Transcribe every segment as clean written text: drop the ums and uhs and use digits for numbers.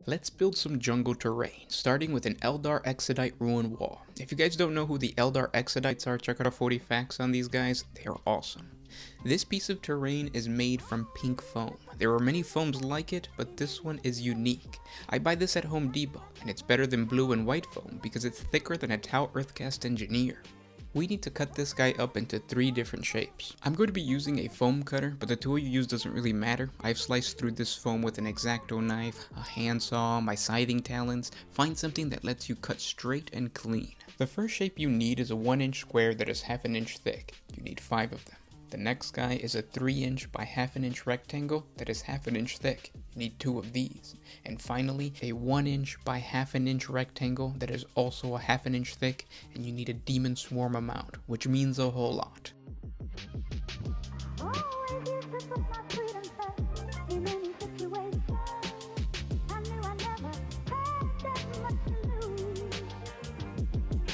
Let's build some jungle terrain, starting with an Eldar Exodite ruin wall. If you guys don't know who the Eldar Exodites are, check out our 40 facts on these guys, they are awesome. This piece of terrain is made from pink foam. There are many foams like it, but this one is unique. I buy this at Home Depot, and it's better than blue and white foam because it's thicker than a Tau Earthcast Engineer. We need to cut this guy up into 3 different shapes. I'm going to be using a foam cutter, but the tool you use doesn't really matter. I've sliced through this foam with an X-Acto knife, a handsaw, my scything talons. Find something that lets you cut straight and clean. The first shape you need is a 1-inch square that is half an inch thick. You need 5 of them. The next guy is a 3-inch by half an inch rectangle that is half an inch thick. You need 2 of these. And finally, a 1-inch by half an inch rectangle that is also a half an inch thick, and you need a demon swarm amount, which means a whole lot.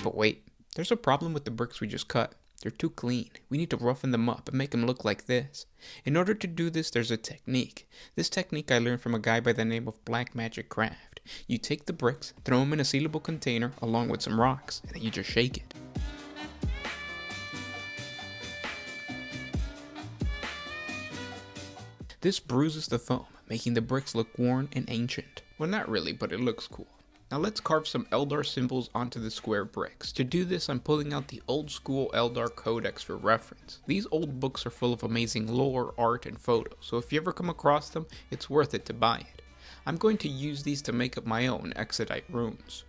But wait, there's a problem with the bricks we just cut. They're too clean. We need to roughen them up and make them look like this. In order to do this, there's a technique. This technique I learned from a guy by the name of Black Magic Craft. You take the bricks, throw them in a sealable container along with some rocks, and then you just shake it. This bruises the foam, making the bricks look worn and ancient. Well, not really, but it looks cool. Now let's carve some Eldar symbols onto the square bricks. To do this, I'm pulling out the old school Eldar Codex for reference. These old books are full of amazing lore, art, and photos, so if you ever come across them, it's worth it to buy it. I'm going to use these to make up my own Exodite runes.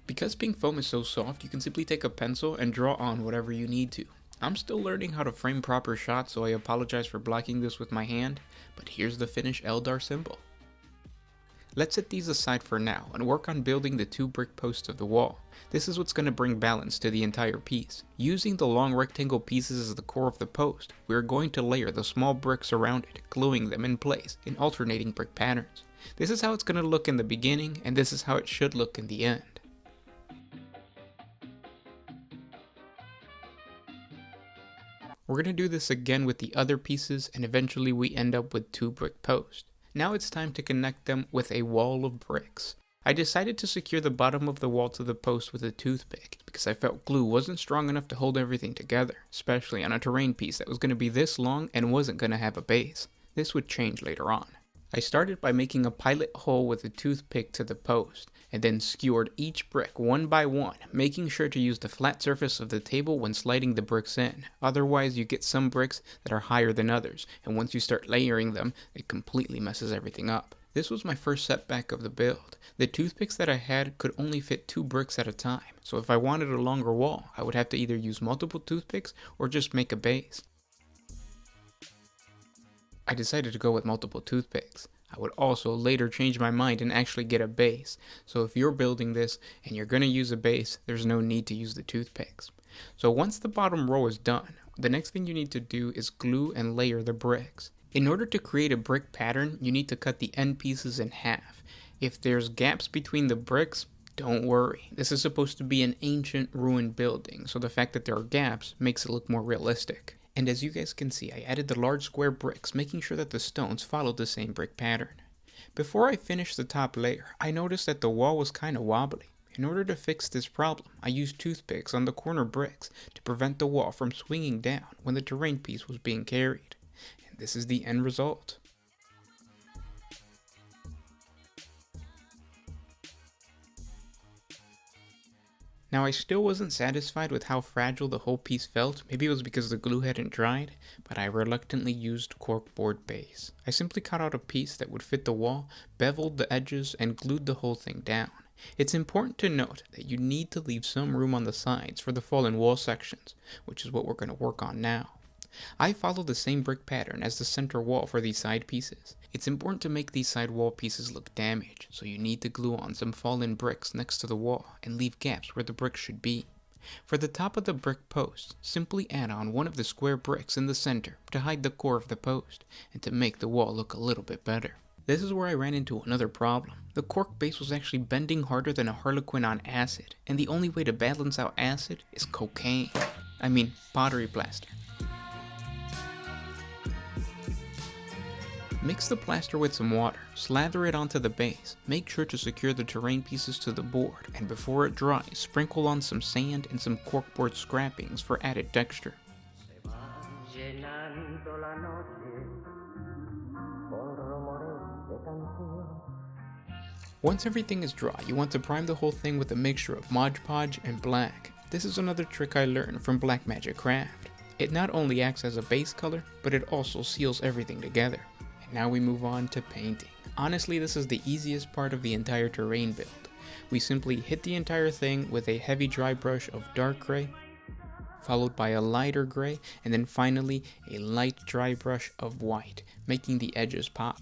Because pink foam is so soft, you can simply take a pencil and draw on whatever you need to. I'm still learning how to frame proper shots, so I apologize for blocking this with my hand, but here's the finished Eldar symbol. Let's set these aside for now and work on building the 2 brick posts of the wall. This is what's going to bring balance to the entire piece. Using the long rectangle pieces as the core of the post, we are going to layer the small bricks around it, gluing them in place in alternating brick patterns. This is how it's going to look in the beginning, and this is how it should look in the end. We're going to do this again with the other pieces, and eventually we end up with 2 brick posts. Now it's time to connect them with a wall of bricks. I decided to secure the bottom of the wall to the post with a toothpick because I felt glue wasn't strong enough to hold everything together, especially on a terrain piece that was going to be this long and wasn't going to have a base. This would change later on. I started by making a pilot hole with a toothpick to the post, and then skewered each brick one by one, making sure to use the flat surface of the table when sliding the bricks in. Otherwise, you get some bricks that are higher than others, and once you start layering them, it completely messes everything up. This was my first setback of the build. The toothpicks that I had could only fit 2 bricks at a time, so if I wanted a longer wall, I would have to either use multiple toothpicks or just make a base. I decided to go with multiple toothpicks. I would also later change my mind and actually get a base, so if you're building this and you're going to use a base, there's no need to use the toothpicks. So once the bottom row is done, the next thing you need to do is glue and layer the bricks. In order to create a brick pattern, you need to cut the end pieces in half. If there's gaps between the bricks, don't worry. This is supposed to be an ancient ruined building, so the fact that there are gaps makes it look more realistic. And as you guys can see, I added the large square bricks, making sure that the stones followed the same brick pattern. Before I finished the top layer, I noticed that the wall was kind of wobbly. In order to fix this problem, I used toothpicks on the corner bricks to prevent the wall from swinging down when the terrain piece was being carried. And this is the end result. Now I still wasn't satisfied with how fragile the whole piece felt. Maybe it was because the glue hadn't dried, but I reluctantly used corkboard base. I simply cut out a piece that would fit the wall, beveled the edges, and glued the whole thing down. It's important to note that you need to leave some room on the sides for the fallen wall sections, which is what we're going to work on now. I followed the same brick pattern as the center wall for these side pieces. It's important to make these side wall pieces look damaged, so you need to glue on some fallen bricks next to the wall and leave gaps where the bricks should be. For the top of the brick post, simply add on one of the square bricks in the center to hide the core of the post and to make the wall look a little bit better. This is where I ran into another problem. The cork base was actually bending harder than a harlequin on acid, and the only way to balance out acid is cocaine. I mean, pottery plaster. Mix the plaster with some water, slather it onto the base, make sure to secure the terrain pieces to the board, and before it dries, sprinkle on some sand and some corkboard scrappings for added texture. Once everything is dry, you want to prime the whole thing with a mixture of Mod Podge and black. This is another trick I learned from Black Magic Craft. It not only acts as a base color, but it also seals everything together. And now we move on to painting. Honestly, this is the easiest part of the entire terrain build. We simply hit the entire thing with a heavy dry brush of dark gray, followed by a lighter gray, and then finally a light dry brush of white, making the edges pop.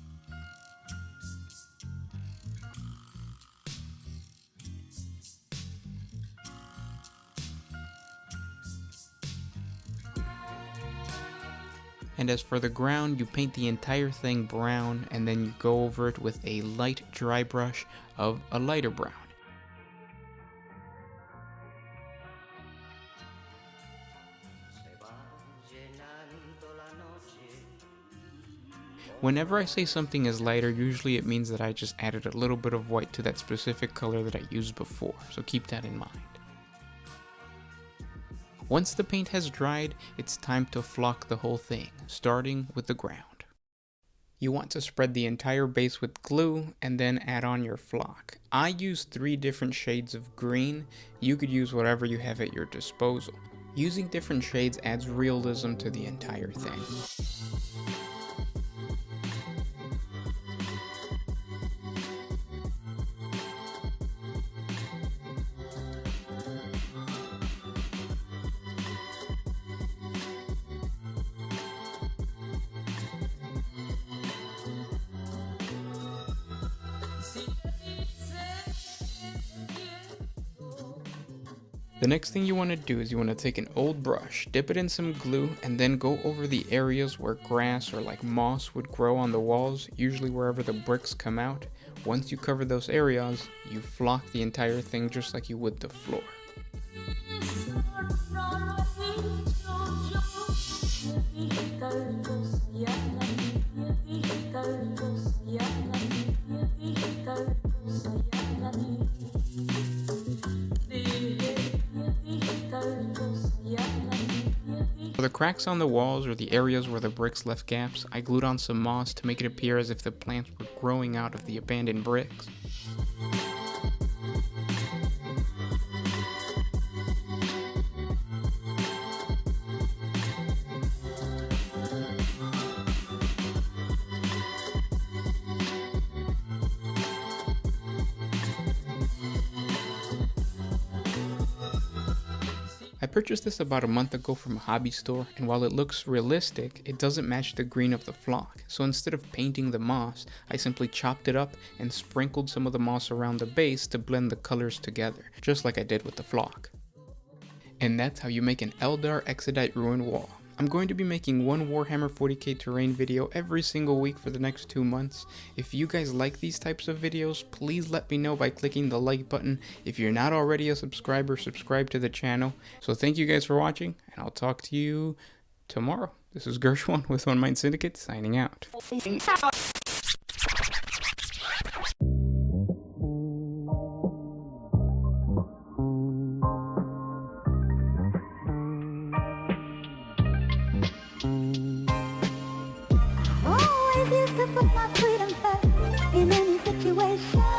And as for the ground, you paint the entire thing brown, and then you go over it with a light dry brush of a lighter brown. Whenever I say something is lighter, usually it means that I just added a little bit of white to that specific color that I used before, so keep that in mind. Once the paint has dried, it's time to flock the whole thing, starting with the ground. You want to spread the entire base with glue and then add on your flock. I use 3 different shades of green. You could use whatever you have at your disposal. Using different shades adds realism to the entire thing. The next thing you want to do is you want to take an old brush, dip it in some glue, and then go over the areas where grass or like moss would grow on the walls, usually wherever the bricks come out. Once you cover those areas, you flock the entire thing just like you would the floor. For the cracks on the walls or the areas where the bricks left gaps, I glued on some moss to make it appear as if the plants were growing out of the abandoned bricks. I purchased this about a month ago from a hobby store, and while it looks realistic, it doesn't match the green of the flock. So instead of painting the moss, I simply chopped it up and sprinkled some of the moss around the base to blend the colors together, just like I did with the flock. And that's how you make an Eldar Exodite ruin wall. I'm going to be making one Warhammer 40K terrain video every single week for the next 2 months. If you guys like these types of videos, please let me know by clicking the like button. If you're not already a subscriber, subscribe to the channel. So thank you guys for watching, and I'll talk to you tomorrow. This is Gershwan with One Mind Syndicate, signing out. Always used to put my freedom first in any situation.